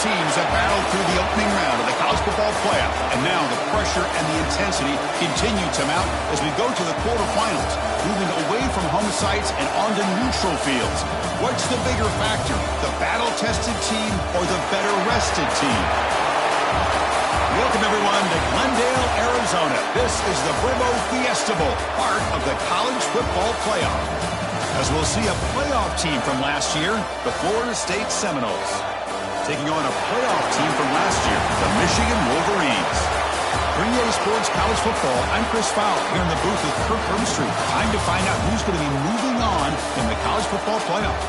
teams have battled through the opening round of the college football playoff, and now the pressure and the intensity continue to mount as we go to the quarterfinals, moving away from home sites and onto neutral fields. What's the bigger factor, the battle-tested team or the better-rested team? Welcome, everyone, to Glendale, Arizona. This is the Brimo Fiesta Bowl, part of the college football playoff. As we'll see a playoff team from last year, the Florida State Seminoles, taking on a playoff team from last year, the Michigan Wolverines. For EA Sports College Football, I'm Chris Fowler here in the booth with Kirk Herbstreit. Time to find out who's going to be moving on in the college football playoff.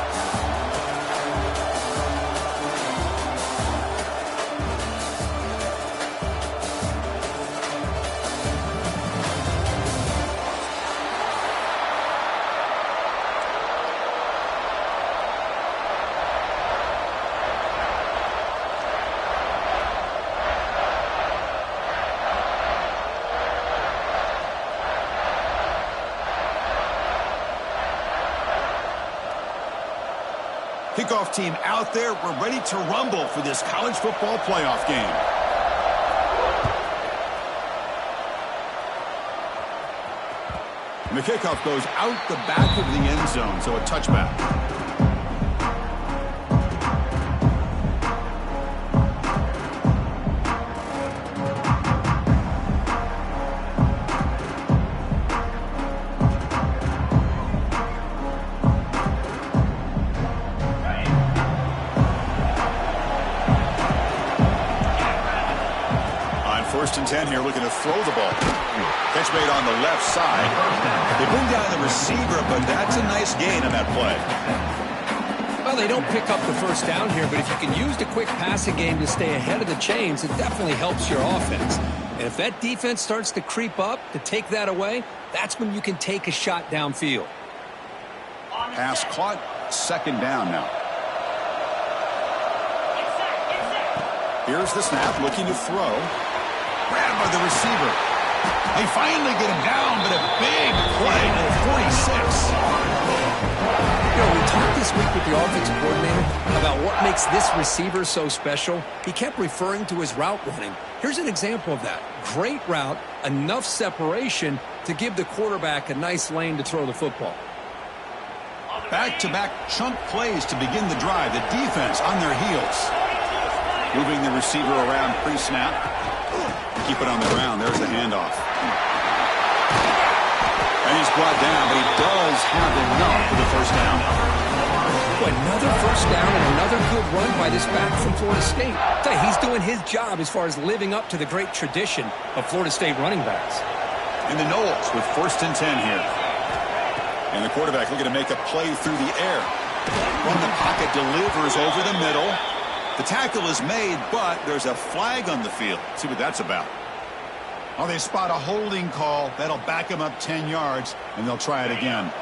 Kickoff team out there. We're ready to rumble for this college football playoff game. And the kickoff goes out the back of the end zone, so a touchback. First and 10 here, looking to throw the ball. Catch made on the left side. They bring down the receiver, but that's a nice gain on that play. Well, they don't pick up the first down here, but if you can use the quick passing game to stay ahead of the chains, it definitely helps your offense. And if that defense starts to creep up to take that away, that's when you can take a shot downfield. Pass caught, second down now. Here's the snap, looking to throw. Grabbed by the receiver. They finally get him down, but a big play to the 46. You know, we talked this week with the offensive coordinator about what makes this receiver so special. He kept referring to his route running. Here's an example of that. Great route, enough separation to give the quarterback a nice lane to throw the football. Back-to-back chunk plays to begin the drive. The defense on their heels. Moving the receiver around pre-snap. Keep it on the ground. There's the handoff. And he's brought down, but he does have enough for the first down. Another first down and another good run by this back from Florida State. He's doing his job as far as living up to the great tradition of Florida State running backs. And the Noles with first and 10 here. And the quarterback looking to make a play through the air. From the pocket, delivers over the middle. The tackle is made, but there's a flag on the field. See what that's about. Oh, they spot a holding call. That'll back them up 10 yards, and they'll try it again.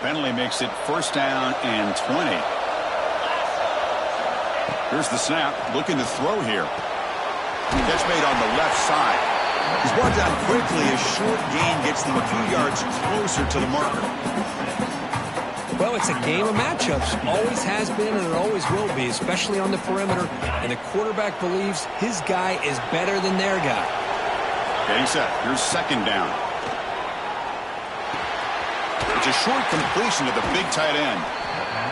Penalty makes it first down and 20. Here's the snap. Looking to throw here. Catch made on the left side. He's brought down quickly. A short gain gets them a few yards closer to the marker. Well, it's a game of matchups. Always has been and it always will be, especially on the perimeter. And the quarterback believes his guy is better than their guy. Getting set. Here's second down. It's a short completion to the big tight end.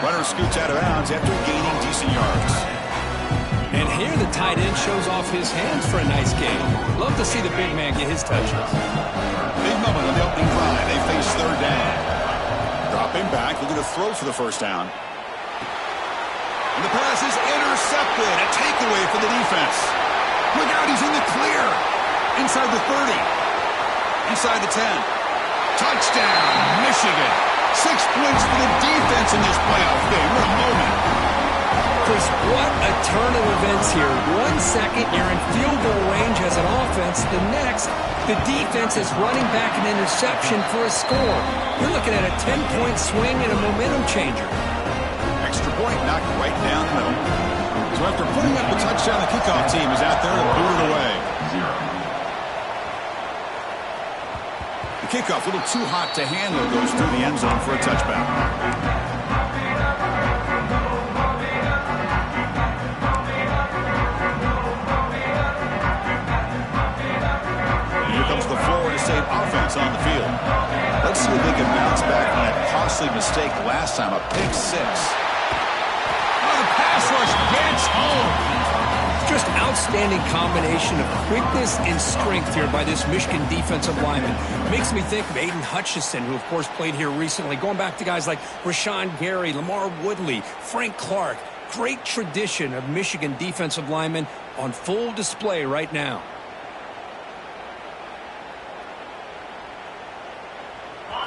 Runner scoots out of bounds after gaining decent yards. And here the tight end shows off his hands for a nice game. Love to see the big man get his touches. Big moment on the opening drive. They face third down. Dropping back, looking to throw for the first down. And the pass is intercepted. A takeaway for the defense. Look out, he's in the clear. Inside the 30. Inside the 10. Touchdown, Michigan. 6 points for the defense in this playoff game. What a moment. Chris, what a turn of events here. 1 second, you're in field goal range as an offense. The next, the defense is running back an interception for a score. You're looking at a 10-point swing and a momentum changer. Extra point knocked right down the middle. So after putting up the touchdown, the kickoff team is out there to boot it away. The kickoff, a little too hot to handle, goes through the end zone for a touchback. costly mistake last time, a pick six. Oh, the pass rush gets home. Just outstanding combination of quickness and strength here by this Michigan defensive lineman. Makes me think of Aiden Hutchinson, who, of course, played here recently. Going back to guys like Rashawn Gary, Lamar Woodley, Frank Clark. Great tradition of Michigan defensive linemen on full display right now.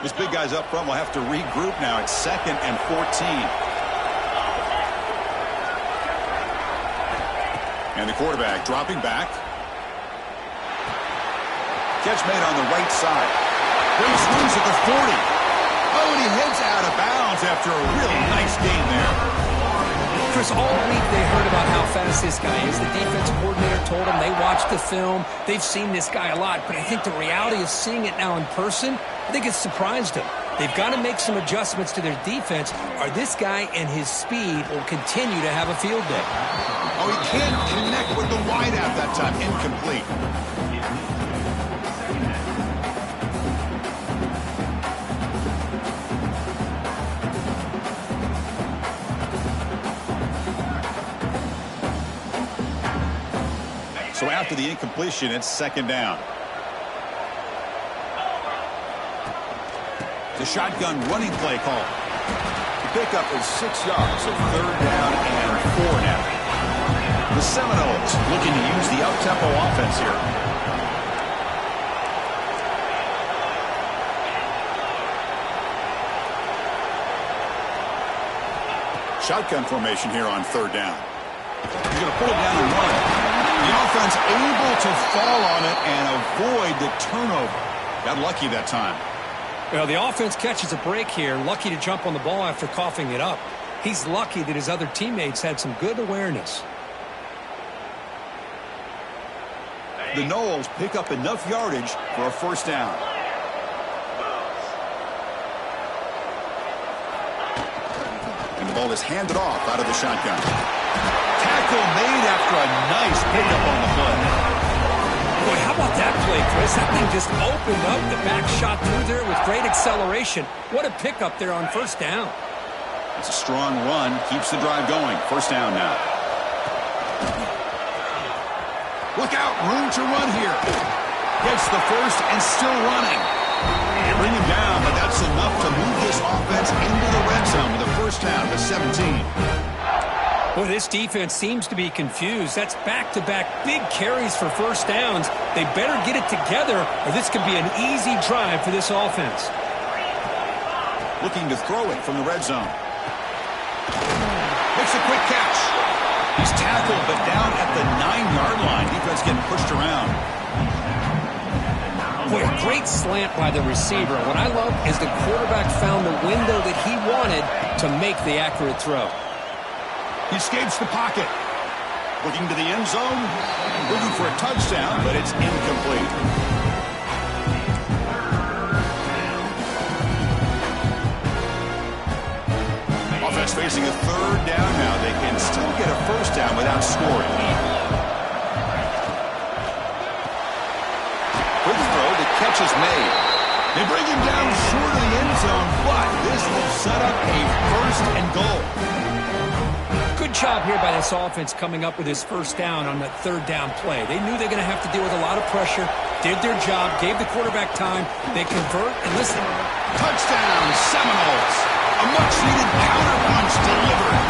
This big guy's up front will have to regroup now. It's 2nd and 14. And the quarterback dropping back. Catch made on the right side. Great swings at the 40. Oh, and he heads out of bounds after a really nice game there. Chris, all week they heard about how fast this guy is. The defensive coordinator told them they watched the film. They've seen this guy a lot. But I think the reality of seeing it now in person, I think it's surprised them. They've got to make some adjustments to their defense, or this guy and his speed will continue to have a field day. Oh, he can't connect with the wideout that time. Incomplete. So after the incompletion, it's 2nd down. The shotgun running play call. The pickup is 6 yards, so 3rd down and 4 now. The Seminoles looking to use the up-tempo offense here. Shotgun formation here on 3rd down. He's going to pull it down and run. The offense able to fall on it and avoid the turnover. Got lucky that time. Well, the offense catches a break here. Lucky to jump on the ball after coughing it up. He's lucky that his other teammates had some good awareness. The Noles pick up enough yardage for a 1st down. And the ball is handed off out of the shotgun. Tackle made after a nice pickup on the play. Boy, how about that play, Chris? That thing just opened up. The back shot through there with great acceleration. What a pickup there on 1st down. It's a strong run. Keeps the drive going. 1st down now. Look out. Room to run here. Gets the 1st and still running. And bring him down, but that's enough to move this offense into the red zone with a 1st down to 17. Boy, this defense seems to be confused. That's back-to-back big carries for 1st downs. They better get it together, or this could be an easy drive for this offense. Looking to throw it from the red zone. Makes a quick catch. He's tackled, but down at the 9-yard line. Defense getting pushed around. Boy, a great slant by the receiver. What I love is the quarterback found the window that he wanted to make the accurate throw. He escapes the pocket. Looking to the end zone. Looking for a touchdown, but it's incomplete. Offense facing a 3rd down now. They can still get a 1st down without scoring. Quick throw. The catch is made. They bring him down short of the end zone, but this will set up a 1st and goal. Good job here by this offense coming up with his 1st down on that 3rd down play. They knew they're going to have to deal with a lot of pressure, did their job, gave the quarterback time. They convert, and listen. Touchdown, Seminoles. A much-needed counterpunch delivered.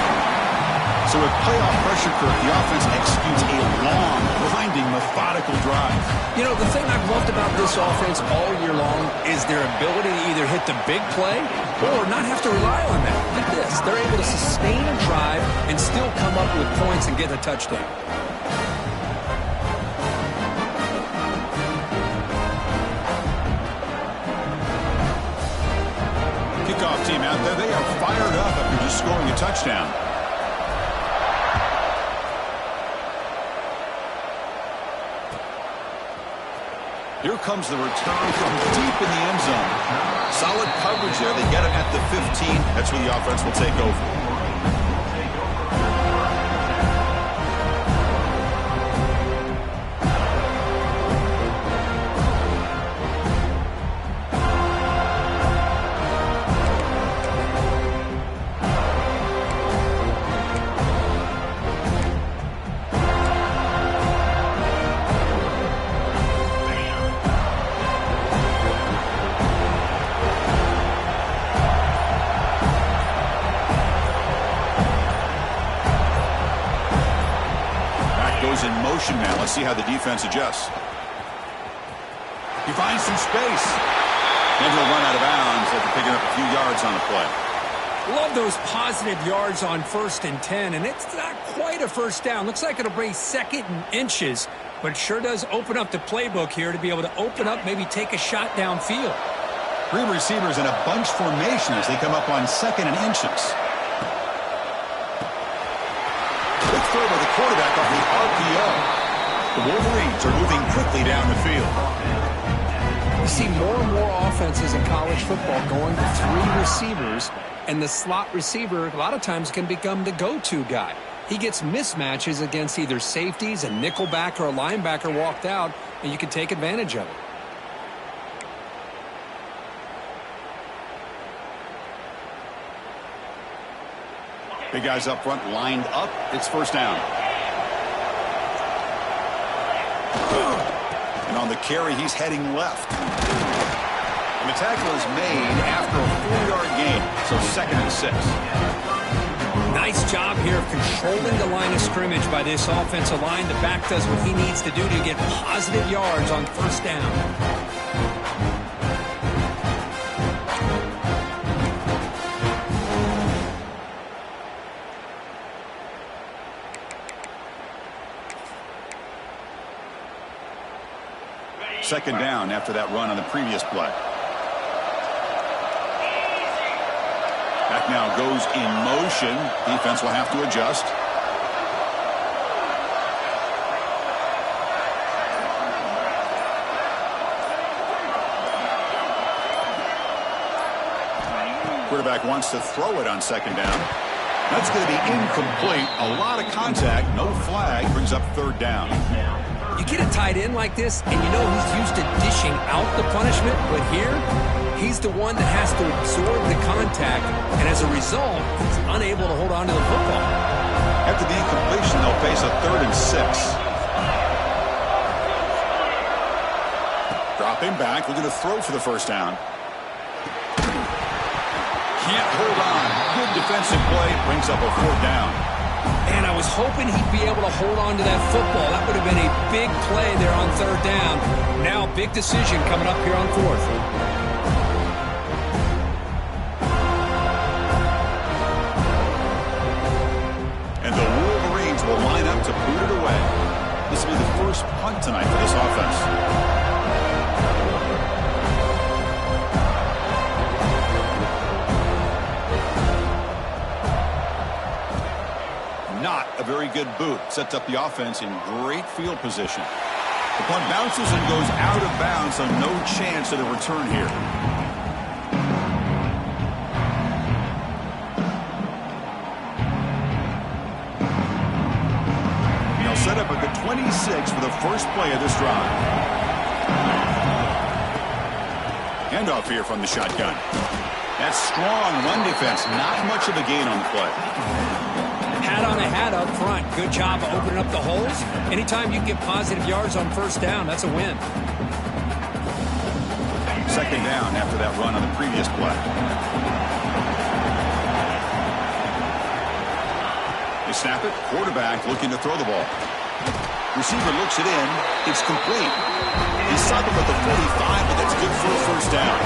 So with playoff pressure, Kirk, the offense executes a long, grinding, methodical drive. You know, the thing I've loved about this offense all year long is their ability to either hit the big play or not have to rely on that. Look at this. They're able to sustain a drive and still come up with points and get a touchdown. Kickoff team out there. They are fired up after just scoring a touchdown. Here comes the return from deep in the end zone. Solid coverage there. They get him at the 15. That's where the offense will take over. goes in motion now. Let's see how the defense adjusts. He finds some space. And he'll run out of bounds after picking up a few yards on the play. Love those positive yards on 1st and 10, and it's not quite a first down. Looks like it'll bring 2nd and inches, but it sure does open up the playbook here to be able to open up, maybe take a shot downfield. 3 receivers in a bunch formation as they come up on 2nd and inches. Quick throw by the quarterback off the RPO. The Wolverines are moving quickly down the field. You see more and more offenses in college football going to 3 receivers, and the slot receiver a lot of times can become the go-to guy. He gets mismatches against either safeties, a nickelback, or a linebacker walked out, and you can take advantage of it. Big guys up front lined up. It's first down. And on the carry, he's heading left. And the tackle is made after a 4-yard gain, so 2nd and 6. Nice job here of controlling the line of scrimmage by this offensive line. The back does what he needs to do to get positive yards on first down. Second down after that run on the previous play. Back now goes in motion. Defense will have to adjust. Quarterback wants to throw it on 2nd down. That's going to be incomplete. A lot of contact. No flag. Brings up 3rd down. You get a tight end like this, and you know he's used to dishing out the punishment, but here, he's the one that has to absorb the contact, and as a result, he's unable to hold on to the football. After the incompletion, they'll face a 3rd and 6. Dropping back, looking to throw for the first down. Can't hold on. Good defensive play, brings up a 4th down. And I was hoping he'd be able to hold on to that football. That would have been a big play there on 3rd down. Now, big decision coming up here on 4th. And the Wolverines will line up to boot it away. This will be the first punt tonight for this offense. Not a very good boot. Sets up the offense in great field position. The punt bounces and goes out of bounds, so no chance at a return here. They'll set up at the 26 for the first play of this drive. Handoff here from the shotgun. That's strong run defense. Not much of a gain on the play. Hat on a hat up front. Good job of opening up the holes. Anytime you can get positive yards on first down, that's a win. Second down after that run on the previous play. They snap it. Quarterback looking to throw the ball. Receiver looks it in. It's complete. He stopped him at the 45, but that's good for a first down.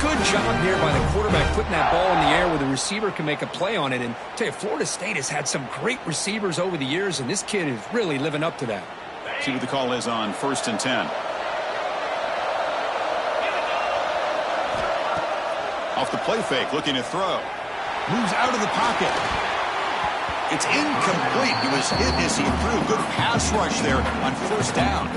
Good job here by the quarterback putting that ball in the air where the receiver can make a play on it. And I tell you, Florida State has had some great receivers over the years, and this kid is really living up to that. See what the call is on 1st and 10. Off the play fake, looking to throw. Moves out of the pocket. It's incomplete. He was hit as he threw. Good pass rush there on first down.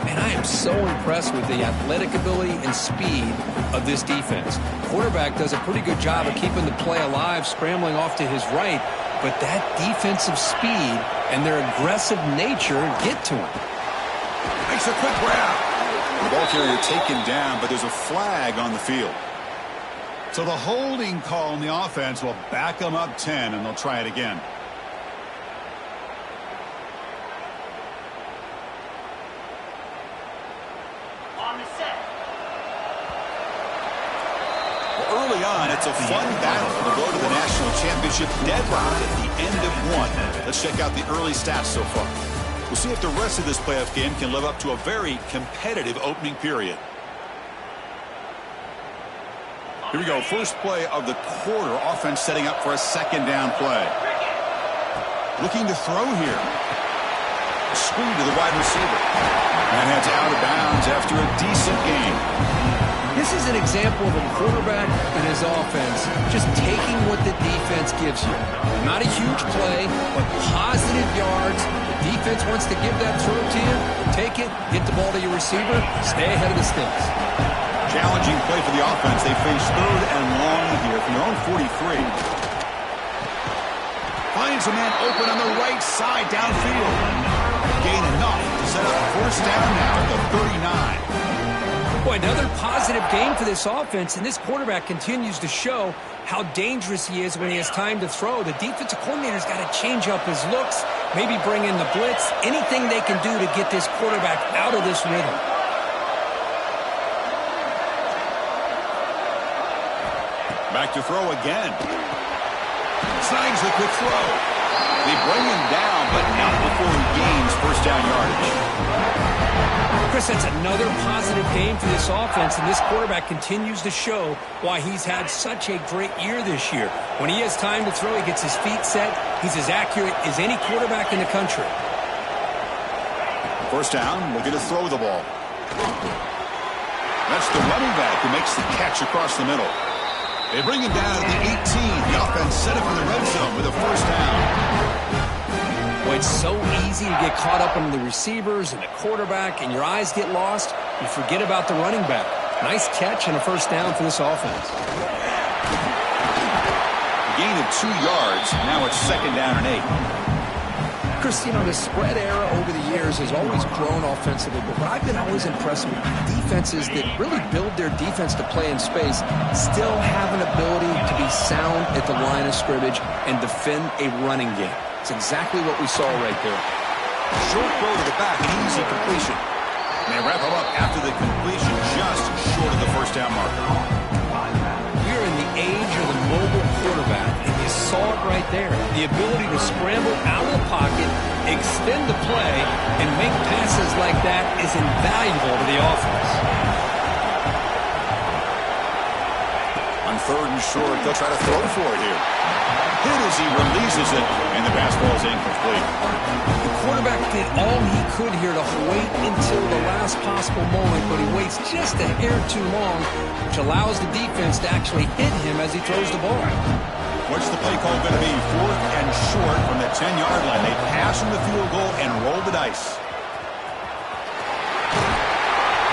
And I am so impressed with the athletic ability and speed of this defense. Quarterback does a pretty good job of keeping the play alive, scrambling off to his right, but that defensive speed and their aggressive nature get to him. Makes a quick grab. The ball carrier taken down, but there's a flag on the field. So the holding call on the offense will back them up 10, and they'll try it again. early on, it's a fun battle to go to the national championship deadlocked at the end of one. Let's check out the early stats so far. We'll see if the rest of this playoff game can live up to a very competitive opening period. Here we go. First play of the quarter. Offense setting up for a second down play. Looking to throw here. Screen to the wide receiver. And that's out of bounds after a decent game. This is an example of a quarterback and his offense just taking what the defense gives you. Not a huge play, but positive yards. The defense wants to give that throw to you. Take it, get the ball to your receiver, stay ahead of the sticks. Challenging play for the offense. They face third and long here from their own 43. Finds a man open on the right side downfield. Gain enough to set up first down now at the 39. Boy, another positive game for this offense, and this quarterback continues to show how dangerous he is when he has time to throw. The defensive coordinator's got to change up his looks, maybe bring in the blitz, anything they can do to get this quarterback out of this rhythm. Back to throw again. Snags the quick throw. They bring him down, but not before he gains first down yardage. Chris, that's another positive game for this offense, and this quarterback continues to show why he's had such a great year this year. When he has time to throw, he gets his feet set. He's as accurate as any quarterback in the country. First down, looking to throw the ball. That's the running back who makes the catch across the middle. They bring him down at the 18. The offense set up in the red zone with a first down. Well, it's so easy to get caught up on the receivers and the quarterback, and your eyes get lost. You forget about the running back. Nice catch and a first down for this offense. A gain of 2 yards. Now it's second down and 8. Chris, you know, the spread era over the years has always grown offensively, but what I've been always impressed with defenses that really build their defense to play in space still have an ability to be sound at the line of scrimmage and defend a running game. It's exactly what we saw right there. Short throw to the back, an easy completion. And they wrap him up after the completion, just short of the first down marker. We're in the age of the mobile quarterback, and you saw it right there. The ability to scramble out of the pocket, extend the play, and make passes like that is invaluable to the offense. On third and short, they'll try to throw for it here. Hit as he releases it, and the pass ball is incomplete. The quarterback did all he could here to wait until the last possible moment, but he waits just a hair too long, which allows the defense to actually hit him as he throws the ball. What's the play call going to be? Fourth and short from the 10-yard line. They pass from the field goal and roll the dice.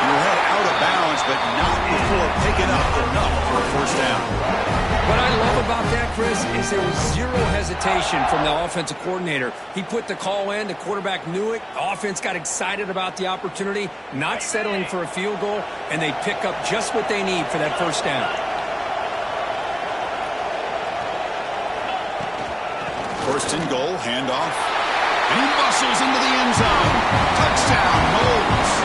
You'll head out of bounds, but not before picking up enough for a first down. What I love about that, Chris, is there was zero hesitation from the offensive coordinator. He put the call in. The quarterback knew it. The offense got excited about the opportunity, not settling for a field goal, and they pick up just what they need for that first down. First and goal, handoff. And he muscles into the end zone. Touchdown, Knowles.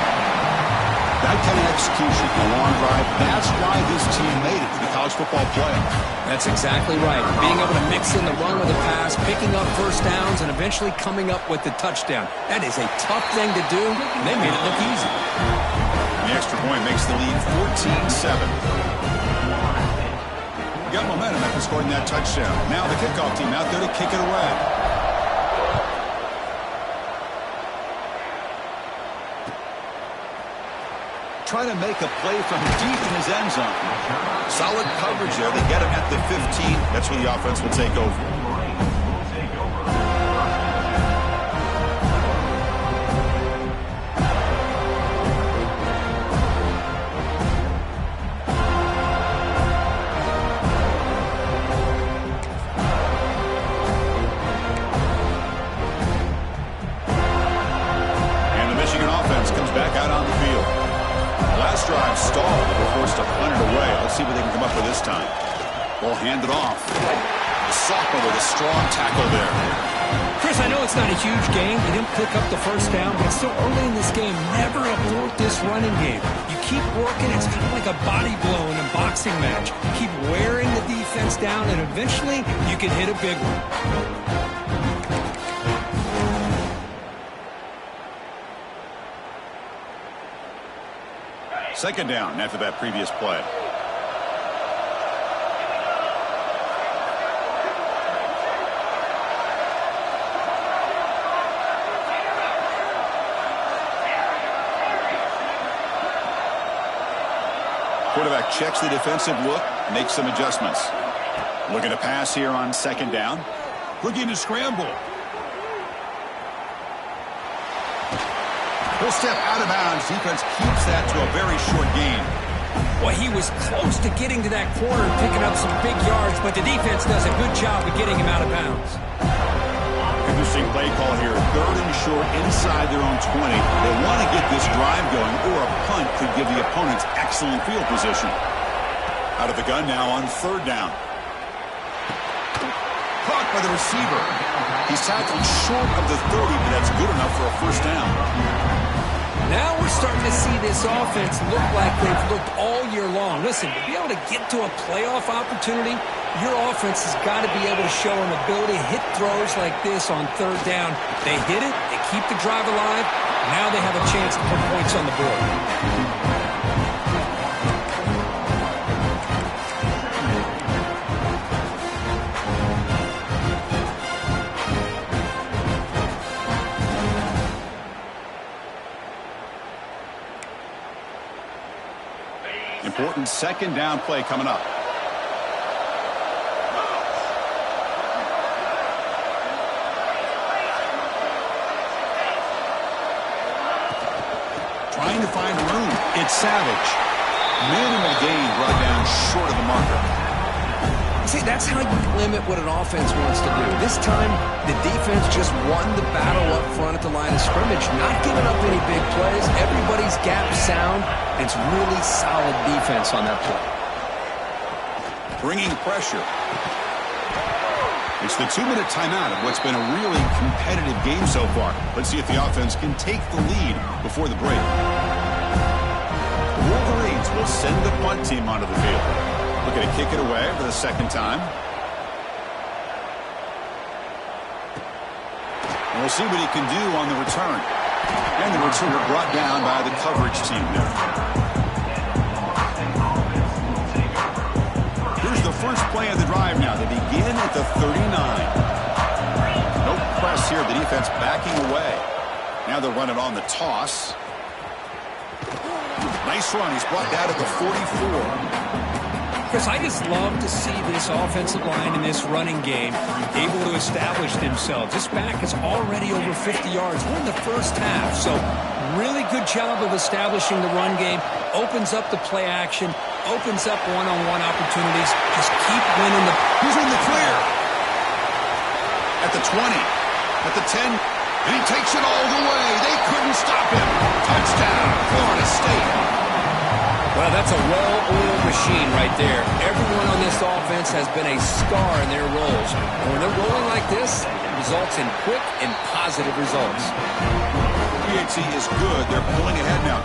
That kind of execution, a long drive, that's why this team made it to the college football playoff. That's exactly right. Being able to mix in the run with the pass, picking up first downs, and eventually coming up with the touchdown. That is a tough thing to do, and they made it look easy. The extra point makes the lead 14-7. You got momentum after scoring that touchdown. Now the kickoff team out there to kick it away. Trying to make a play from deep in his end zone. Solid coverage there. They get him at the 15. That's where the offense will take over. And the Michigan offense comes back out on the field. Last drive stalled. They were forced to punt it away. Let's see what they can come up with this time. Ball handed off. The sophomore with a strong tackle there. Chris, I know it's not a huge game. You didn't pick up the first down, but it's still early in this game. Never abort this running game. You keep working. It's kind of like a body blow in a boxing match. Keep wearing the defense down, and eventually you can hit a big one. Second down after that previous play. Quarterback checks the defensive look, makes some adjustments. Looking to pass here on second down. Looking to scramble. Full step out of bounds. Defense keeps that to a very short gain. Well, he was close to getting to that corner and picking up some big yards, but the defense does a good job of getting him out of bounds. Interesting play call here. Third and short inside their own 20. They want to get this drive going, or a punt could give the opponents excellent field position. Out of the gun now on third down. Caught by the receiver. He's tackled short of the 30, but that's good enough for a first down. Now we're starting to see this offense look like they've looked all year long. Listen, to be able to get to a playoff opportunity, your offense has got to be able to show an ability to hit throws like this on third down. They hit it, they keep the drive alive, now they have a chance to put points on the board. Important second down play coming up. Trying to find room. It's Savage. Minimal gain brought down short of the marker. See, that's how you limit what an offense wants to do. This time, the defense just won the battle up front at the line of scrimmage, not giving up any big plays. Everybody's gap sound. It's really solid defense on that play. Bringing pressure. It's the 2-minute timeout of what's been a really competitive game so far. Let's see if the offense can take the lead before the break. The Wolverines will send the punt team onto the field. Looking to kick it away for the second time. And we'll see what he can do on the return. And the returner brought down by the coverage team there. Here's the first play of the drive now. They begin at the 39. No press here. The defense backing away. Now they'll run it on the toss. Nice run. He's brought down at the 44. Chris, I just love to see this offensive line in this running game able to establish themselves. This back is already over 50 yards. We're in the first half, so really good job of establishing the run game. Opens up the play action, opens up one-on-one opportunities. Just keep winning the... He's in the clear. At the 20, at the 10, and he takes it all the way. They couldn't stop him. Touchdown, Florida State. Well, that's a well-oiled machine right there. Everyone on this offense has been a star in their roles. And when they're rolling like this, it results in quick and positive results. PAT is good. They're pulling ahead now,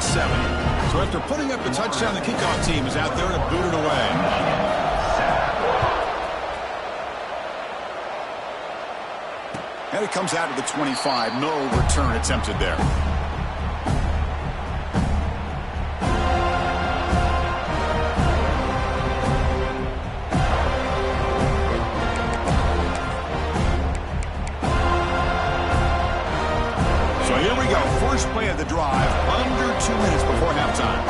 21-7. So after putting up the touchdown, the kickoff team is out there to boot it away. And it comes out to the 25. No return attempted there. First play of the drive, under 2 minutes before halftime.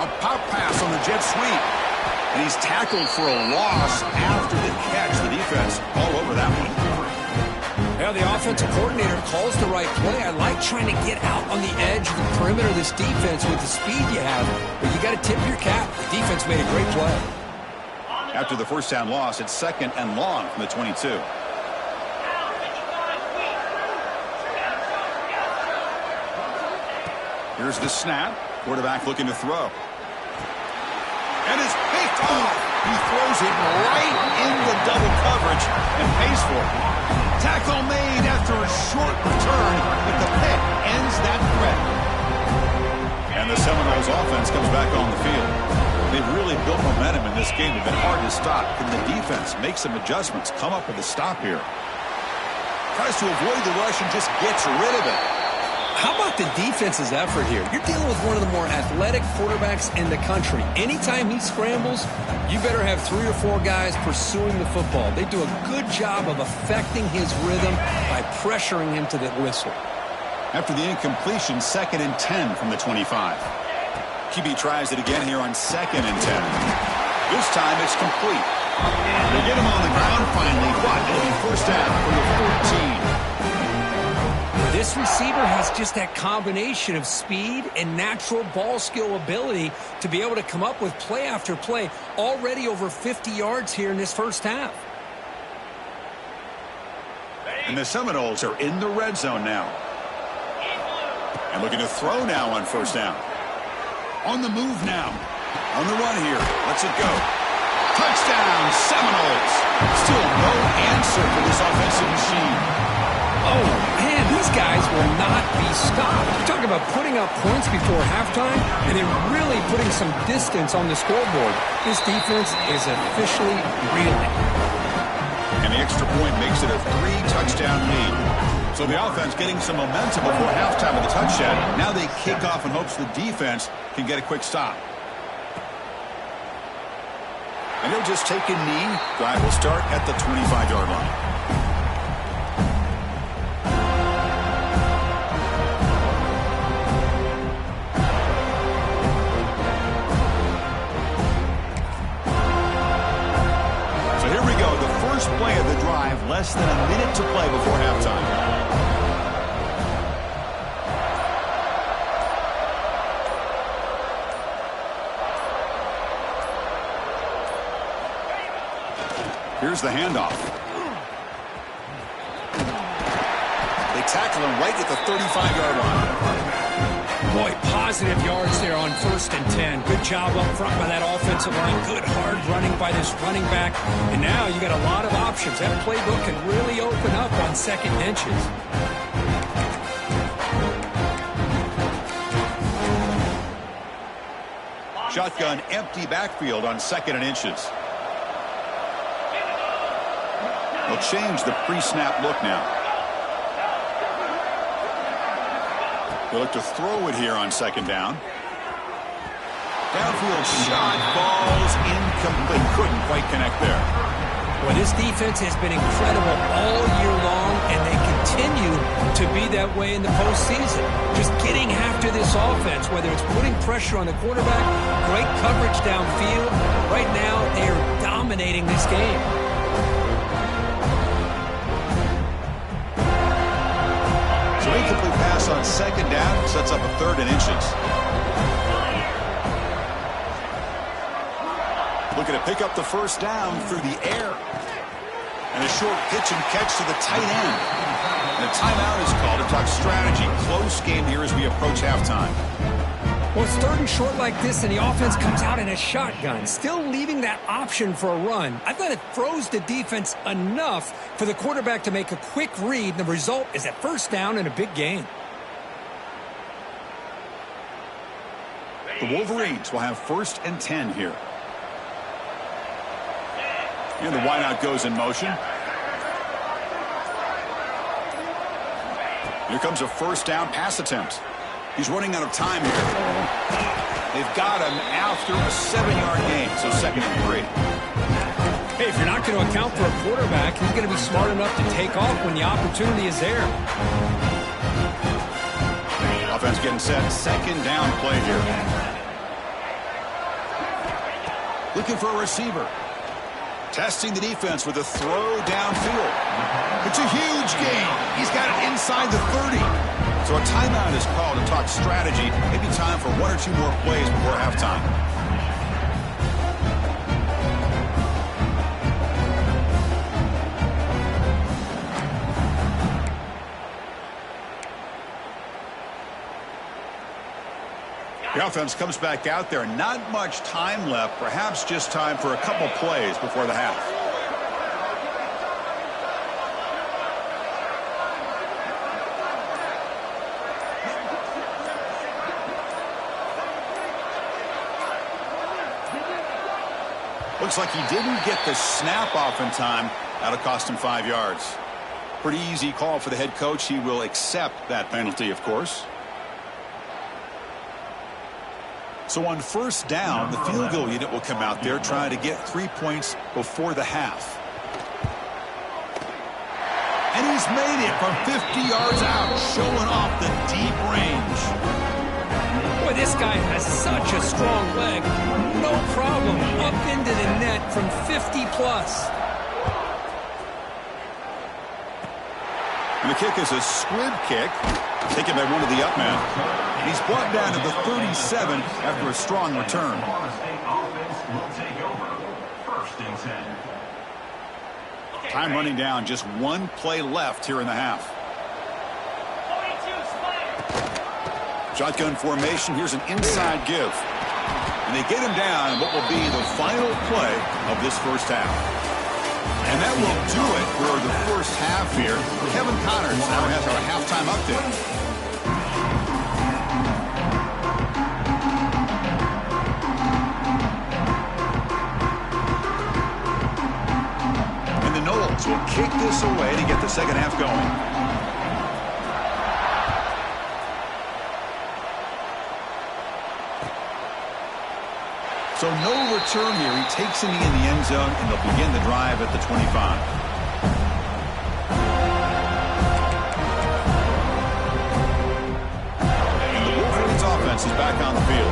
A pop pass on the jet sweep. And he's tackled for a loss after the catch. The defense all over that one. Yeah, the offensive coordinator calls the right play. I like trying to get out on the edge of the perimeter of this defense with the speed you have. But you got to tip your cap. The defense made a great play. After the first down loss, it's second and long from the 22. Here's the snap. Quarterback looking to throw. And it's picked off. He throws it right in the double coverage and pays for it. Tackle made after a short return, but the pick ends that threat. And the Seminoles offense comes back on the field. They've really built momentum in this game. It's been hard to stop. Can the defense make some adjustments, come up with a stop here? Tries to avoid the rush and just gets rid of it. How about the defense's effort here? You're dealing with one of the more athletic quarterbacks in the country. Anytime he scrambles, you better have 3 or 4 guys pursuing the football. They do a good job of affecting his rhythm by pressuring him to the whistle. After the incompletion, 2nd and 10 from the 25. QB tries it again here on 2nd and 10. This time it's complete. They get him on the ground finally, but it'll be first down from the 14. This receiver has just that combination of speed and natural ball skill ability to be able to come up with play after play, already over 50 yards here in this first half. And the Seminoles are in the red zone now. And looking to throw now on first down. On the move now. On the run here. Let's it go. Touchdown, Seminoles. Still no answer for this offensive machine. Oh, man, these guys will not be stopped. You're talking about putting up points before halftime and then really putting some distance on the scoreboard. This defense is officially reeling. And the extra point makes it a 3-touchdown lead. So the offense getting some momentum before halftime with the touchdown. Now they kick off in hopes the defense can get a quick stop. And they'll just take a knee. Drive will start at the 25-yard line. Play of the drive, less than a minute to play before halftime. Here's the handoff. They tackle him right at the 35-yard line. Boy, positive yards there on 1st and 10. Good job up front by that offensive line. Good hard running by this running back. And now you got a lot of options. That playbook can really open up on 2nd and inches. Shotgun empty backfield on 2nd and inches. They'll change the pre-snap look now. They look to throw it here on 2nd down. Downfield shot, balls incomplete. Couldn't quite connect there. Well, this defense has been incredible all year long, and they continue to be that way in the postseason. Just getting after this offense, whether it's putting pressure on the quarterback, great coverage downfield. Right now, they are dominating this game. So incomplete pass on 2nd down sets up a 3rd and inches. Looking to pick up the first down through the air. And a short pitch and catch to the tight end. And a timeout is called to talk strategy. Close game here as we approach halftime. Well, it's 3rd and short like this, and the offense comes out in a shotgun, still leaving that option for a run. I thought it throws the defense enough for the quarterback to make a quick read, and the result is a first down and a big gain. The Wolverines will have 1st and 10 here. And the wideout goes in motion. Here comes a first down pass attempt. He's running out of time here. They've got him after a 7-yard gain, so 2nd and 3. Hey, if you're not going to account for a quarterback, he's going to be smart enough to take off when the opportunity is there. Offense getting set. 2nd down play here. Looking for a receiver. Testing the defense with a throw downfield. It's a huge gain. He's got it inside the 30. So a timeout is called to talk strategy. Maybe time for 1 or 2 more plays before halftime. The The offense comes back out there. Not much time left. Perhaps just time for a couple plays before the half. Looks like he didn't get the snap off in time. That'll cost him 5 yards. Pretty easy call for the head coach. He will accept that penalty, of course. So on first down, the field goal unit will come out there trying to get 3 points before the half. And he's made it from 50 yards out, showing off the deep range. Boy, this guy has such a strong leg. No problem. Up into the net from 50 plus. And the kick is a squib kick, taken by one of the up men. And he's brought down to the 37 after a strong return. Time running down, just one play left here in the half. Shotgun formation, here's an inside give. And they get him down in what will be the final play of this first half. And that will do it for the first half here. Kevin Connors now has our halftime update. And the Noles will kick this away to get the second half going. So no return here. He takes a knee in the end zone, and they'll begin the drive at the 25. And the Wolverines offense is back on the field.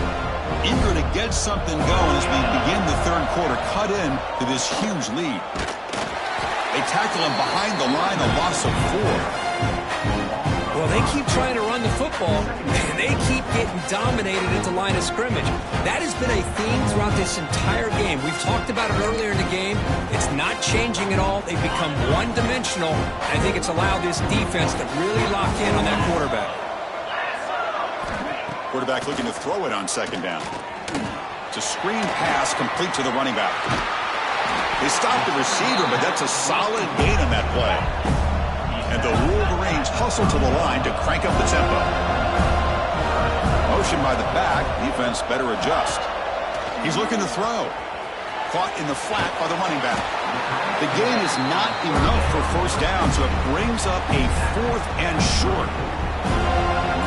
Eager to get something going as we begin the third quarter. Cut in to this huge lead. They tackle him behind the line, a loss of 4. Well, they keep trying to run the football, and they keep getting dominated at the line of scrimmage. That has been a theme throughout this entire game. We've talked about it earlier in the game. It's not changing at all. They've become one-dimensional. I think it's allowed this defense to really lock in on that quarterback. Quarterback looking to throw it on second down. It's a screen pass complete to the running back. They stopped the receiver, but that's a solid gain on that play. And the Wolverines hustle to the line to crank up the tempo. Motion by the back. Defense better adjust. He's looking to throw. Caught in the flat by the running back. The gain is not enough for first down, so it brings up a 4th and short.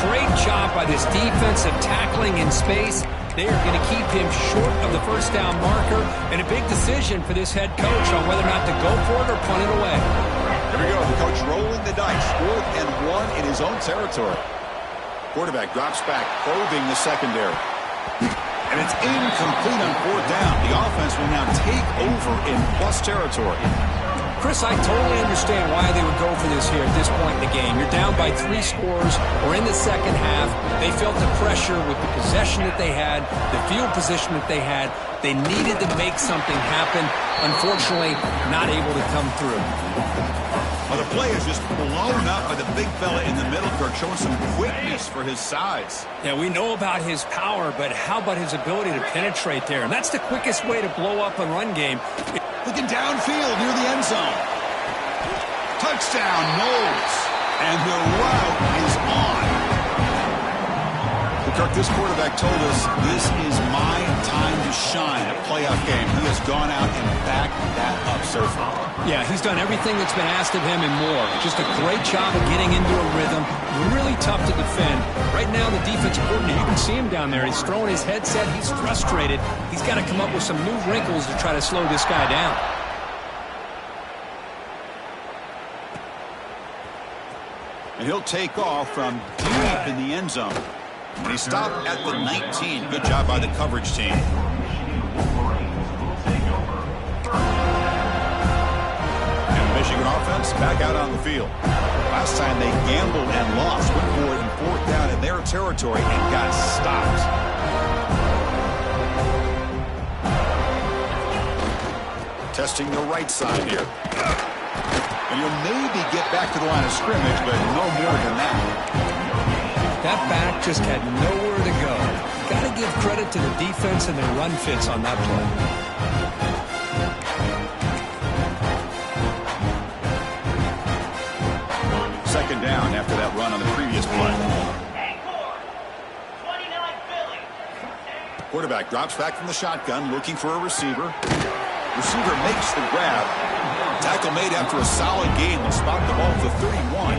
Great job by this defensive tackling in space. They are going to keep him short of the first down marker, and a big decision for this head coach on whether or not to go for it or punt it away. Here we go. The coach rolling the dice. 4th and 1 in his own territory. Quarterback drops back, probing the secondary. And it's incomplete on 4th down. The offense will now take over in plus territory. Chris, I totally understand why they would go for this here at this point in the game. You're down by 3 scores. We're in the second half. They felt the pressure with the possession that they had, the field position that they had. They needed to make something happen. Unfortunately, not able to come through. Well, the play is just blown up by the big fella in the middle, Kirk, showing some quickness for his size. Yeah, we know about his power, but how about his ability to penetrate there? And that's the quickest way to blow up a run game. Looking downfield near the end zone. Touchdown, Noles. And the route is on. Well, Kirk, this quarterback told us this is my time to shine at playoff game. He has gone out and backed that up so far. Yeah, he's done everything that's been asked of him and more. Just a great job of getting into a rhythm. Really tough to defend. Right now, the defensive coordinator, you can see him down there. He's throwing his headset. He's frustrated. He's got to come up with some new wrinkles to try to slow this guy down. And he'll take off from deep in the end zone. And he stopped at the 19. Good job by the coverage team. Michigan offense back out on the field. Last time they gambled and lost. Went for it in 4th down in their territory and got stopped. Testing the right side here. And you'll maybe get back to the line of scrimmage, but no more than that. That back just had nowhere to go. got to give credit to the defense and their run fits on that play. Second down after that run on the previous play. Quarterback drops back from the shotgun, looking for a receiver. Receiver makes the grab. Tackle made after a solid gain. Will spot the ball at the 31.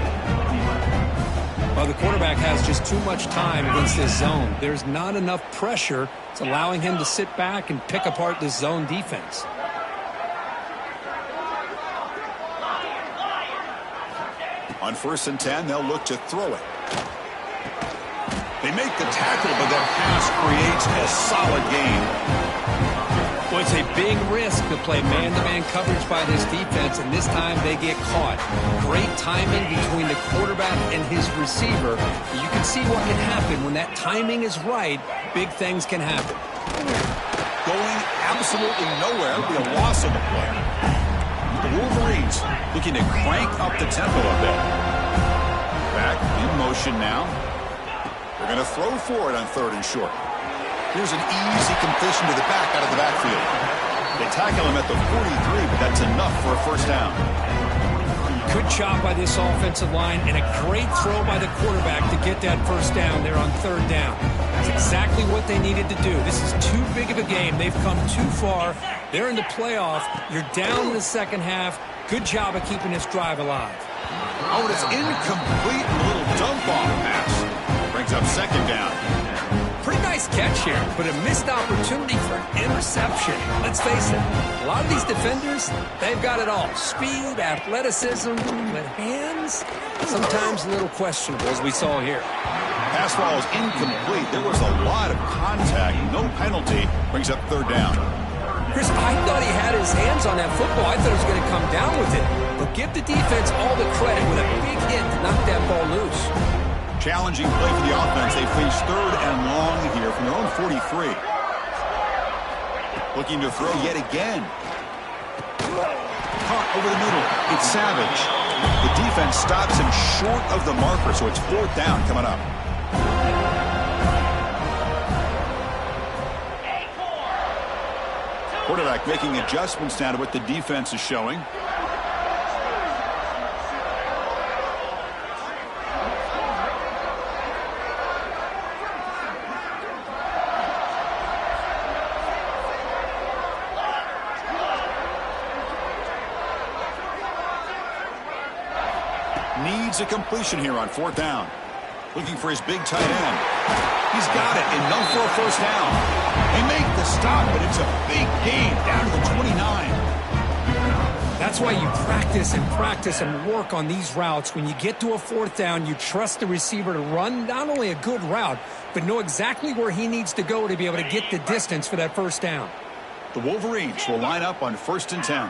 Well, the quarterback has just too much time against this zone. There's not enough pressure. It's allowing him to sit back and pick apart this zone defense. On 1st and 10, they'll look to throw it. They make the tackle, but that pass creates a solid gain. Well, it's a big risk to play man-to-man coverage by this defense, and this time they get caught. Great timing between the quarterback and his receiver. You can see what can happen when that timing is right. Big things can happen. Going absolutely nowhere will be a loss of a play. The Wolverines looking to crank up the tempo a bit. Back in motion now. They're going to throw for it on 3rd and short. Here's an easy completion to the back out of the backfield. They tackle him at the 43, but that's enough for a first down. Good job by this offensive line and a great throw by the quarterback to get that first down there on 3rd down. That's exactly what they needed to do. This is too big of a game. They've come too far. They're in the playoff. You're down in the second half. Good job of keeping this drive alive. Oh, and it's incomplete. A little dump-off pass. Brings up 2nd down. Pretty nice catch here, but a missed opportunity for interception. Let's face it, a lot of these defenders, they've got it all. Speed, athleticism, but hands, sometimes a little questionable, as we saw here. Pass ball is incomplete. There was a lot of contact. No penalty. Brings up 3rd down. Chris, I thought he had his hands on that football. I thought he was going to come down with it. But give the defense all the credit with a big hit to knock that ball loose. Challenging play for the offense. They face 3rd and long here from their own 43. Looking to throw yet again. Caught over the middle. It's Savage. The defense stops him short of the marker, so it's 4th down coming up. Quarterback making adjustments now to what the defense is showing. Needs a completion here on 4th down. Looking for his big tight end. He's got it, enough for a first down. They make the stop, but it's a big gain down to the 29. That's why you practice and work on these routes. When you get to a 4th down, you trust the receiver to run not only a good route, but know exactly where he needs to go to be able to get the distance for that first down. The Wolverines will line up on 1st and 10.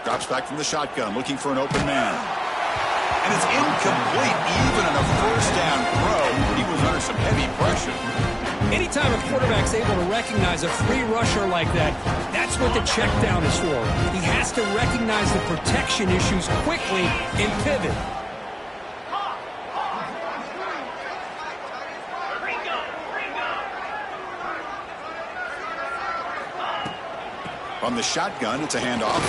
Drops back from the shotgun, looking for an open man. And it's incomplete, even on a first down throw. He was under some heavy pressure. Anytime a quarterback's able to recognize a free rusher like that, that's what the check down is for. He has to recognize the protection issues quickly and pivot. From the shotgun, it's a handoff.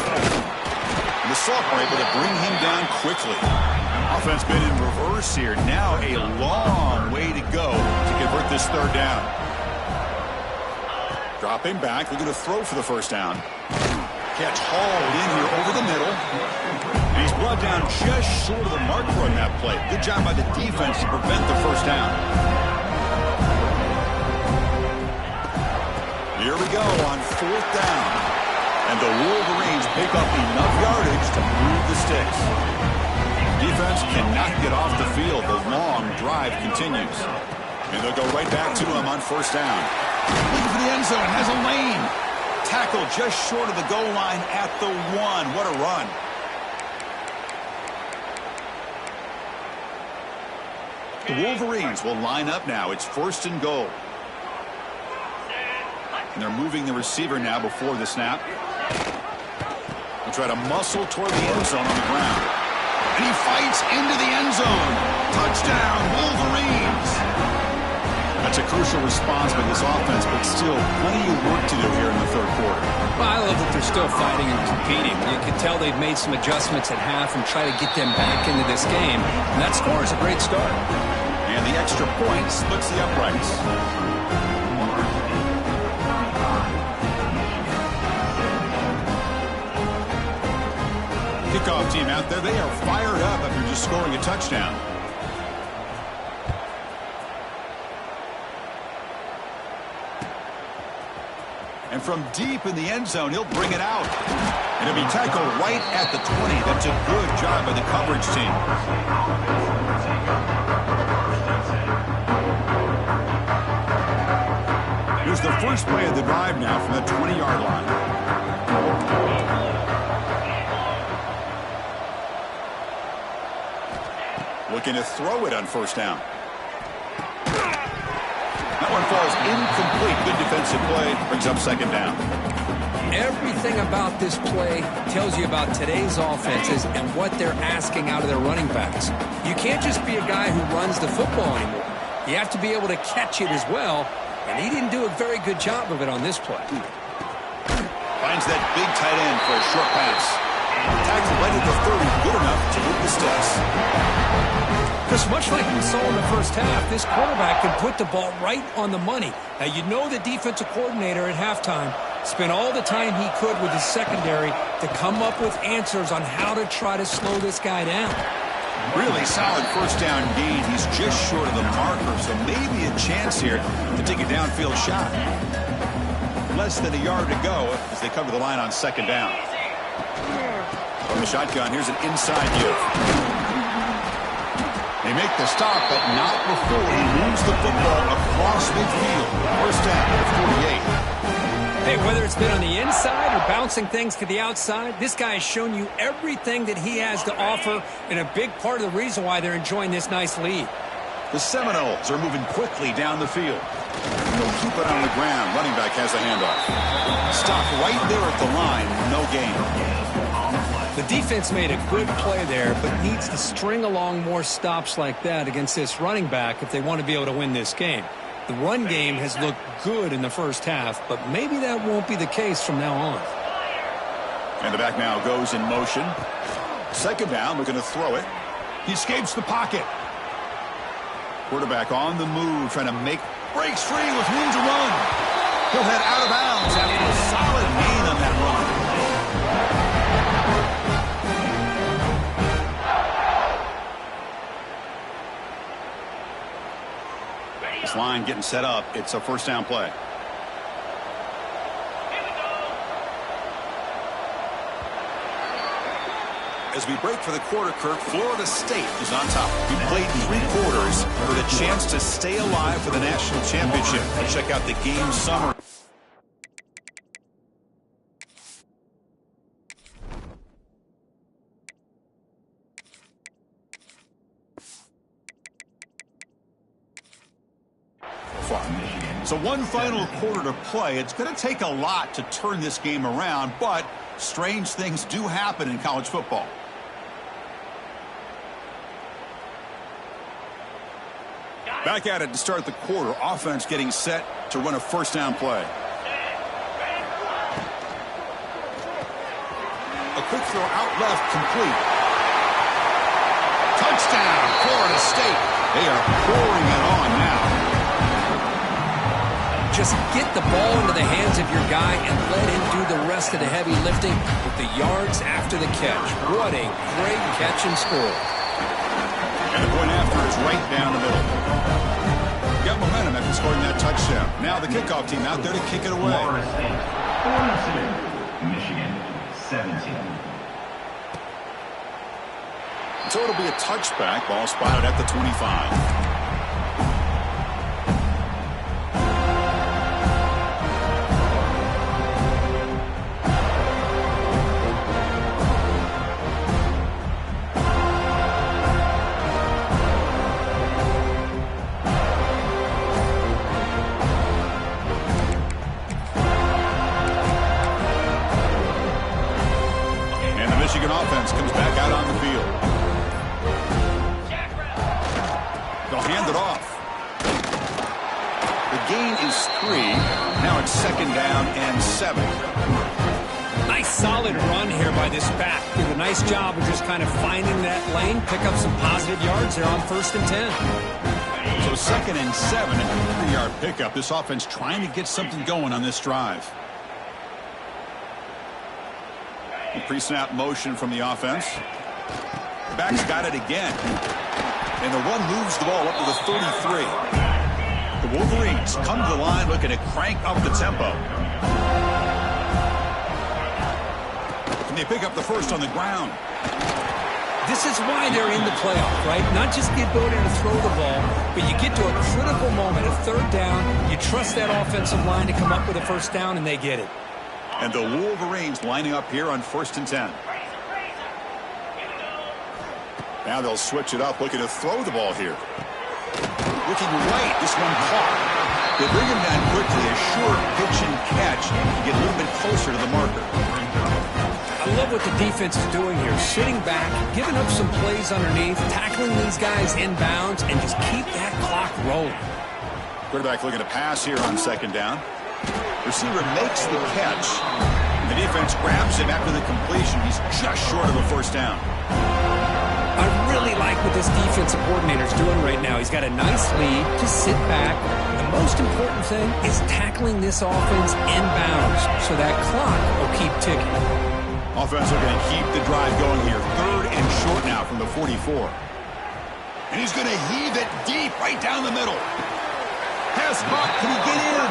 And the Salk were able to bring him down quickly. Offense been in reverse here. Now a long way to go to convert this 3rd down. Dropping back, looking to throw for the first down. Catch hauled in here over the middle. And he's brought down just short of the marker on that play. Good job by the defense to prevent the first down. Here we go on 4th down. And the Wolverines pick up enough yardage to move the sticks. Defense cannot get off the field. The long drive continues. And they'll go right back to him on 1st down. Looking for the end zone. Has a lane. Tackle just short of the goal line at the 1. What a run. The Wolverines will line up now. It's 1st and goal. And they're moving the receiver now before the snap. try to muscle toward the end zone on the ground. And he fights into the end zone. Touchdown, Wolverines. That's a crucial response by this offense, but still plenty of work to do here in the third quarter. Well, I love that they're still fighting and competing. You can tell they've made some adjustments at half and try to get them back into this game. And that score is a great start. And the extra point splits the uprights. Kickoff team out there. They are fired up after just scoring a touchdown. And from deep in the end zone, he'll bring it out. And he'll be tackled right at the 20. That's a good job by the coverage team. Here's the first play of the drive now from the 20-yard line. Looking to throw it on first down. That one falls incomplete. Good defensive play. Brings up second down. Everything about this play tells you about today's offenses and what they're asking out of their running backs. You can't just be a guy who runs the football anymore. You have to be able to catch it as well, and he didn't do a very good job of it on this play. Finds that big tight end for a short pass. Tackle right at the 30, good enough to move the steps. Because much like we saw in the first half, this quarterback can put the ball right on the money. Now, you know the defensive coordinator at halftime spent all the time he could with his secondary to come up with answers on how to try to slow this guy down. Really solid first down gain. He's just short of the marker, so maybe a chance here to take a downfield shot. Less than a yard to go as they cover the line on second down. From the shotgun, here's an inside give. They make the stop, but not before he moves the football across midfield. First down at 48. Hey, whether it's been on the inside or bouncing things to the outside, this guy has shown you everything that he has to offer, and a big part of the reason why they're enjoying this nice lead. The Seminoles are moving quickly down the field. They'll keep it on the ground. Running back has a handoff. Stopped right there at the line. No gain. The defense made a good play there, but needs to string along more stops like that against this running back if they want to be able to win this game. The run game has looked good in the first half, but maybe that won't be the case from now on. And the back now goes in motion. Second down, looking to throw it. He escapes the pocket. Quarterback on the move, trying to breaks free with room to run. He'll head out of bounds after a solid gain on that run. This line getting set up. It's a first down play. As we break for the quarter, Kirk, Florida State is on top. We played 3 quarters with a chance to stay alive for the national championship. Let's check out the game summary. So one final quarter to play. It's going to take a lot to turn this game around, but strange things do happen in college football. Back at it to start the quarter. Offense getting set to run a first down play. A quick throw out left, complete. Touchdown, Florida State. They are pouring it on now. Just get the ball into the hands of your guy and let him do the rest of the heavy lifting with the yards after the catch. What a great catch and score. And the point after is right down the middle. Got momentum after scoring that touchdown. Now the kickoff team out there to kick it away. Florida State, 42, Michigan, 17. So it'll be a touchback. Ball spotted at the 25. They'll hand it off. The gain is 3. Now it's 2nd down and 7. Nice solid run here by this back. Did a nice job of just kind of finding that lane, pick up some positive yards there on 1st and 10. So 2nd and 7 and a 3-yard pickup. This offense trying to get something going on this drive. The pre-snap motion from the offense. The back's got it again. And the one moves the ball up to the 33. The Wolverines come to the line looking to crank up the tempo. And they pick up the first on the ground. This is why they're in the playoff, right? Not just the ability to throw the ball, but you get to a critical moment, a 3rd down. You trust that offensive line to come up with a 1st down, and they get it. And the Wolverines lining up here on 1st and 10. Now they'll switch it up, looking to throw the ball here. Looking right, this one caught. They bring him down quickly, a short pitch and catch to get a little bit closer to the marker. I love what the defense is doing here. Sitting back, giving up some plays underneath, tackling these guys in bounds, and just keep that clock rolling. Quarterback looking to pass here on 2nd down. Receiver makes the catch. The defense grabs him after the completion. He's just short of a 1st down. I really like what this defensive coordinator is doing right now. He's got a nice lead. Just sit back. The most important thing is tackling this offense in bounds so that clock will keep ticking. Offense are going to keep the drive going here. 3rd and short now from the 44. And he's going to heave it deep right down the middle. Pass Buck. Can he get in?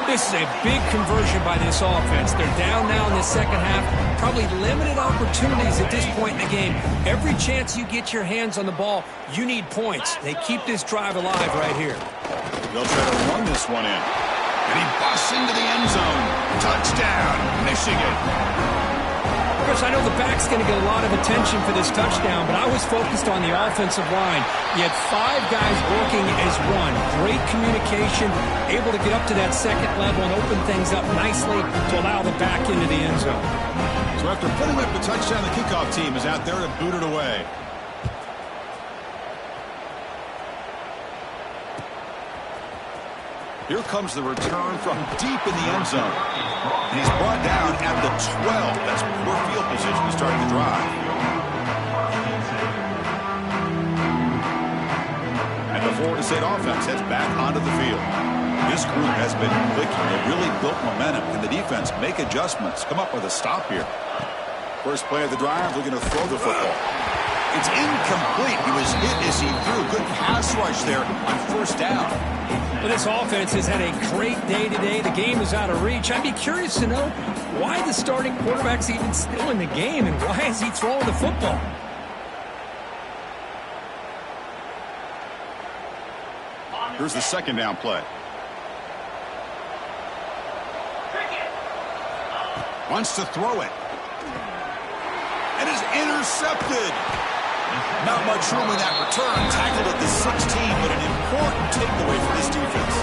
This is a big conversion by this offense. They're down now in the 2nd half. Probably limited opportunities at this point in the game. Every chance you get your hands on the ball, you need points. They keep this drive alive right here. They'll try to run this one in. And he busts into the end zone. Touchdown, Michigan. Chris, I know the back's going to get a lot of attention for this touchdown, but I was focused on the offensive line. You had 5 guys working as one. Great communication, able to get up to that 2nd level and open things up nicely to allow the back into the end zone. So after putting up the touchdown, the kickoff team is out there to boot it away. Here comes the return from deep in the end zone. And he's brought down at the 12. That's poor field position to start the drive. And the Florida State offense heads back onto the field. This group has been clicking. They really built momentum. Can the defense make adjustments? Come up with a stop here. First play of the drive, looking to throw the football. It's incomplete. He was hit as he threw. Good pass rush there on 1st down. Well, this offense has had a great day today. The game is out of reach. I'd be curious to know why the starting quarterback's even still in the game and why is he throwing the football? Here's the 2nd down play. Wants to throw it. And is intercepted. Not much room in that return. Tackled at the 16, but an important takeaway for this defense.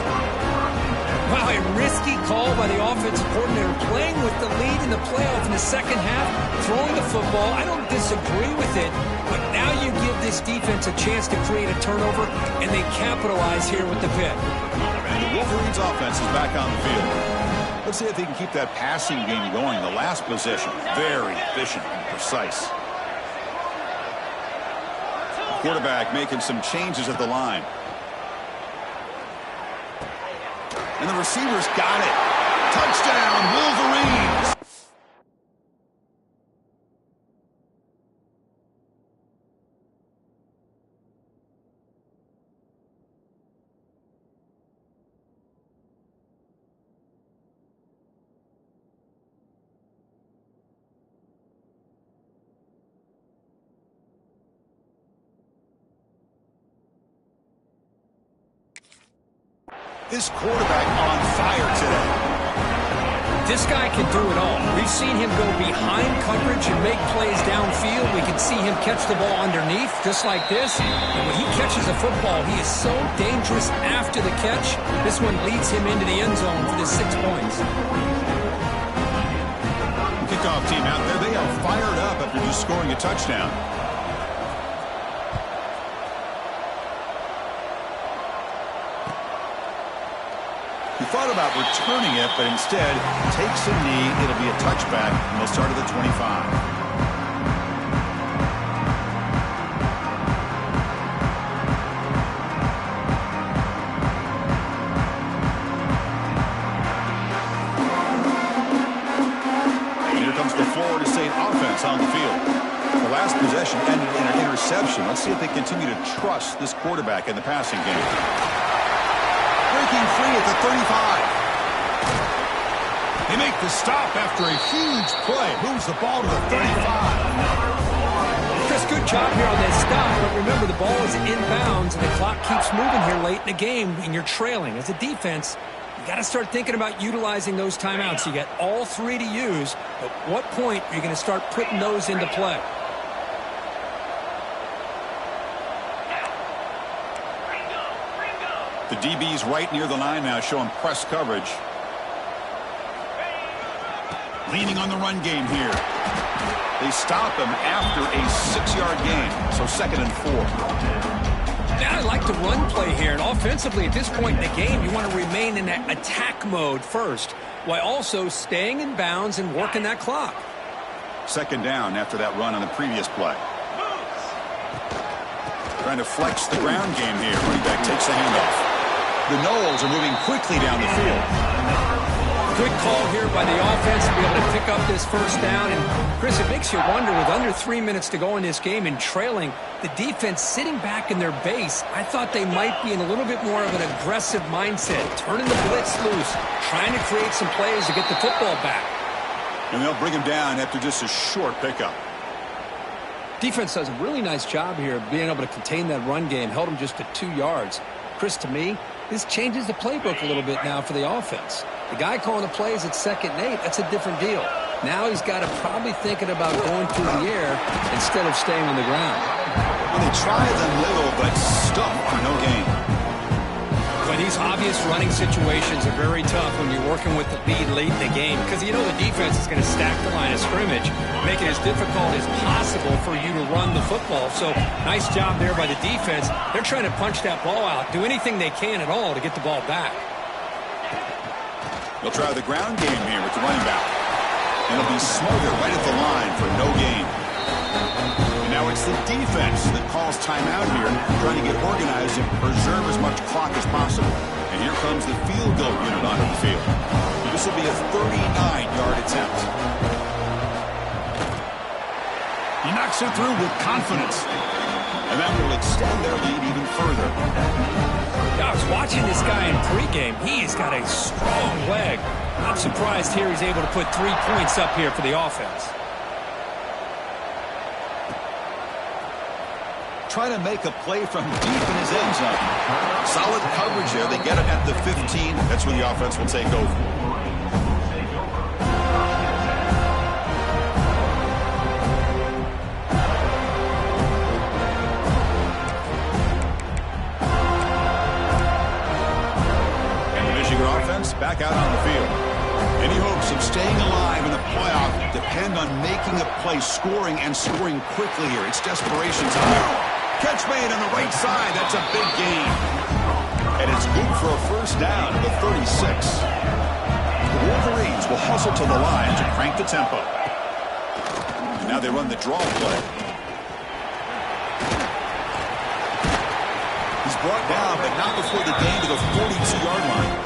Wow, a risky call by the offensive coordinator, playing with the lead in the playoff in the 2nd half, throwing the football. I don't disagree with it, but now you give this defense a chance to create a turnover, and they capitalize here with the pick. And the Wolverines offense is back on the field. Let's see if they can keep that passing game going. The last possession, very efficient and precise. Quarterback making some changes at the line. And the receivers got it. Touchdown, Wolverines! This quarterback on fire today. This guy can do it all. We've seen him go behind coverage and make plays downfield. We can see him catch the ball underneath, just like this. And when he catches a football, he is so dangerous after the catch. This one leads him into the end zone for the 6 points. Kickoff team out there, they are fired up after just scoring a touchdown. He thought about returning it, but instead takes a knee. It'll be a touchback, and they'll start at the 25. On the field. The last possession ended in an interception. Let's see if they continue to trust this quarterback in the passing game. Breaking free at the 35. They make the stop after a huge play. Moves the ball to the 35. Chris, good job here on that stop, but remember the ball is inbounds and the clock keeps moving here late in the game and you're trailing. As a defense, you got to start thinking about utilizing those timeouts. You got all three to use. At what point are you going to start putting those into play? The DB's right near the line now, showing press coverage. Leaning on the run game here. They stop him after a 6-yard gain, so 2nd and 4. I like the run play here, and offensively at this point in the game, you want to remain in that attack mode first, while also staying in bounds and working that clock. 2nd down after that run on the previous play. Trying to flex the ground game here. Running back takes the handoff. The Noles are moving quickly down the field. Good call here by the offense to be able to pick up this first down. And, Chris, it makes you wonder, with under 3 minutes to go in this game and trailing, the defense sitting back in their base, I thought they might be in a little bit more of an aggressive mindset, turning the blitz loose, trying to create some plays to get the football back. And they'll bring him down after just a short pickup. Defense does a really nice job here of being able to contain that run game, held him just to 2 yards. Chris, to me, this changes the playbook a little bit now for the offense. The guy calling the plays at 2nd and 8, that's a different deal. Now he's got to probably thinking about going through the air instead of staying on the ground. Well, they try them little, but stuff for no gain. But these obvious running situations are very tough when you're working with the lead late in the game, because you know the defense is going to stack the line of scrimmage, make it as difficult as possible for you to run the football. So nice job there by the defense. They're trying to punch that ball out, do anything they can at all to get the ball back. They'll try the ground game here with the running back. And it'll be Smoger right at the line for no gain. And now it's the defense that calls timeout here, trying to get organized and preserve as much clock as possible. And here comes the field goal unit onto the field. This will be a 39-yard attempt. He knocks it through with confidence. And that will extend their lead even further. I was watching this guy in pregame. He's got a strong leg. I'm surprised here he's able to put 3 points up here for the offense. Trying to make a play from deep in his end zone. Solid coverage here. They get it at the 15. That's where the offense will take over. Back out on the field. Any hopes of staying alive in the playoff depend on making a play, scoring and scoring quickly here. It's desperation time. Catch made on the right side. That's a big gain. And it's good for a first down at the 36. The Wolverines will hustle to the line to crank the tempo. And now they run the draw play. He's brought down, but not before the gain to the 42-yard line.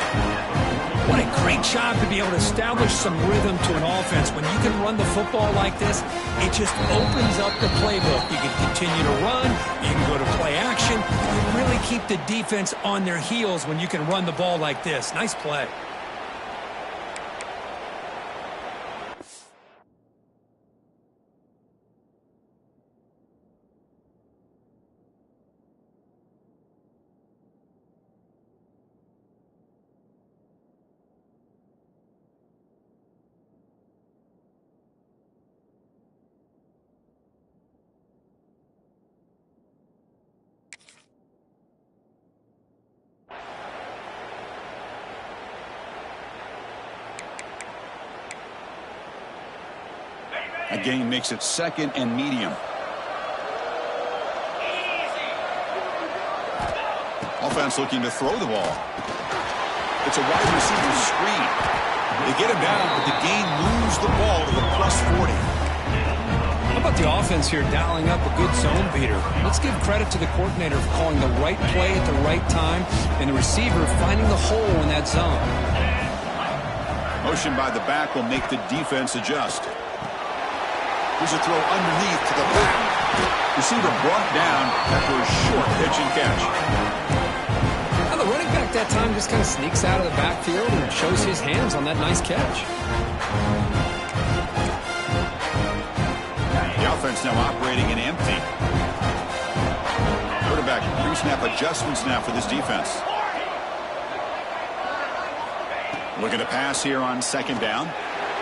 What a great job to be able to establish some rhythm to an offense. When you can run the football like this, it just opens up the playbook. You can continue to run, you can go to play action, you really keep the defense on their heels when you can run the ball like this. Nice play. A gain makes it 2nd and medium. Offense looking to throw the ball. It's a wide receiver screen. They get him down, but the gain moves the ball to the +40. How about the offense here dialing up a good zone beater? Let's give credit to the coordinator for calling the right play at the right time and the receiver finding the hole in that zone. Motion by the back will make the defense adjust. Here's a throw underneath to the back. Receiver brought down after a short pitch and catch. Now the running back that time just kind of sneaks out of the backfield and shows his hands on that nice catch. The offense now operating in empty. Quarterback pre-snap adjustments now for this defense. Looking to pass here on second down.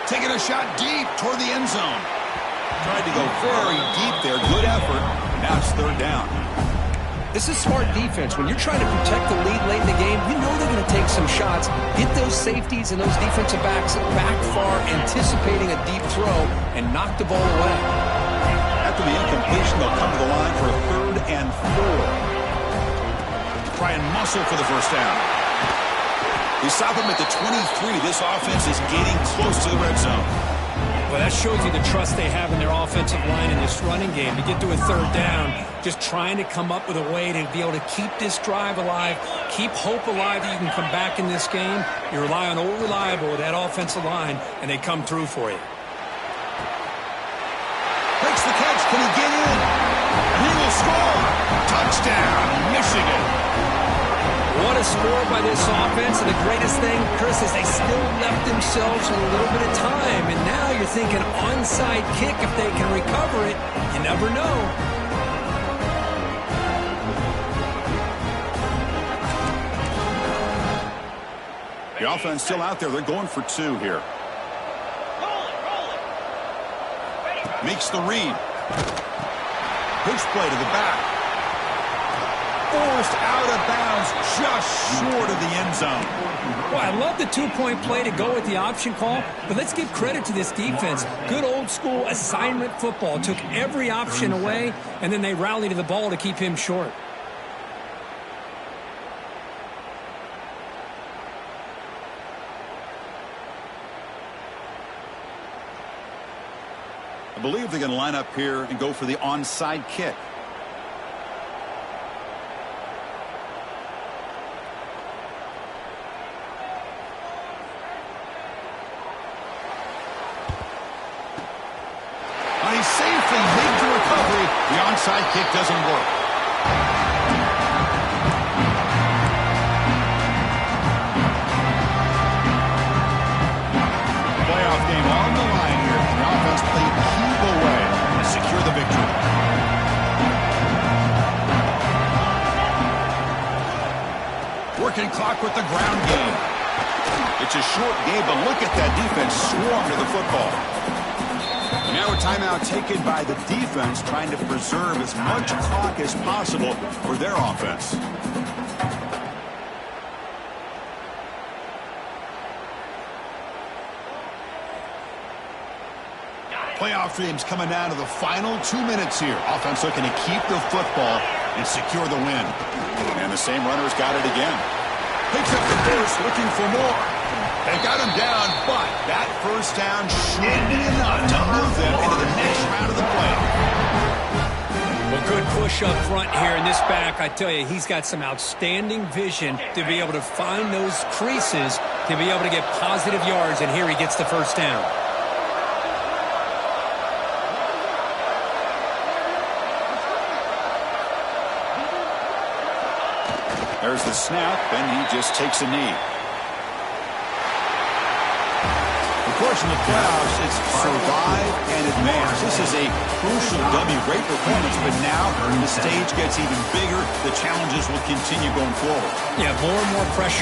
Taking a shot deep toward the end zone. Tried to go very deep there. Good effort. Now it's third down. This is smart defense. When you're trying to protect the lead late in the game, you know they're going to take some shots. Get those safeties and those defensive backs back far, anticipating a deep throw, and knock the ball away. After the incompletion, they'll come to the line for a 3rd and 4. Try and muscle for the first down. They stop him at the 23. This offense is getting close to the red zone. Well, that shows you the trust they have in their offensive line in this running game. To get to a 3rd down, just trying to come up with a way to be able to keep this drive alive, keep hope alive that you can come back in this game. You rely on Old Reliable with that offensive line, and they come through for you. Makes the catch. Can he get in? He will score. Touchdown, Michigan. What a score by this offense, and the greatest thing, Chris, is they still left themselves a little bit of time, and now you're thinking onside kick if they can recover it. You never know. The offense still out there. They're going for 2 here. Makes the read. Pitch play to the back. Forced out of bounds just short of the end zone. Well, I love the 2-point play to go with the option call, but let's give credit to this defense. Good old-school assignment football. Took every option away, and then they rallied to the ball to keep him short. I believe they're going to line up here and go for the onside kick. Safely made the recovery. The onside kick doesn't work. Playoff game on the line here. The offense played keep away to secure the victory. Working clock with the ground game. It's a short game, but look at that defense swarm to the football. Now a timeout taken by the defense, trying to preserve as much clock as possible for their offense. Playoff games coming down to the final 2 minutes here. Offense looking to keep the football and secure the win. And the same runner's got it again. Picks up the first, looking for more. They got him down, but that first down should be enough to move them into the next round of the playoff. Well, good push up front here in this back. I tell you, he's got some outstanding vision to be able to find those creases, to be able to get positive yards, and here he gets the first down. There's the snap, and he just takes a knee. Of course, in the playoffs, it's survive and advance. This is a crucial W. Great performance, but now the stage gets even bigger. The challenges will continue going forward. Yeah, more and more pressure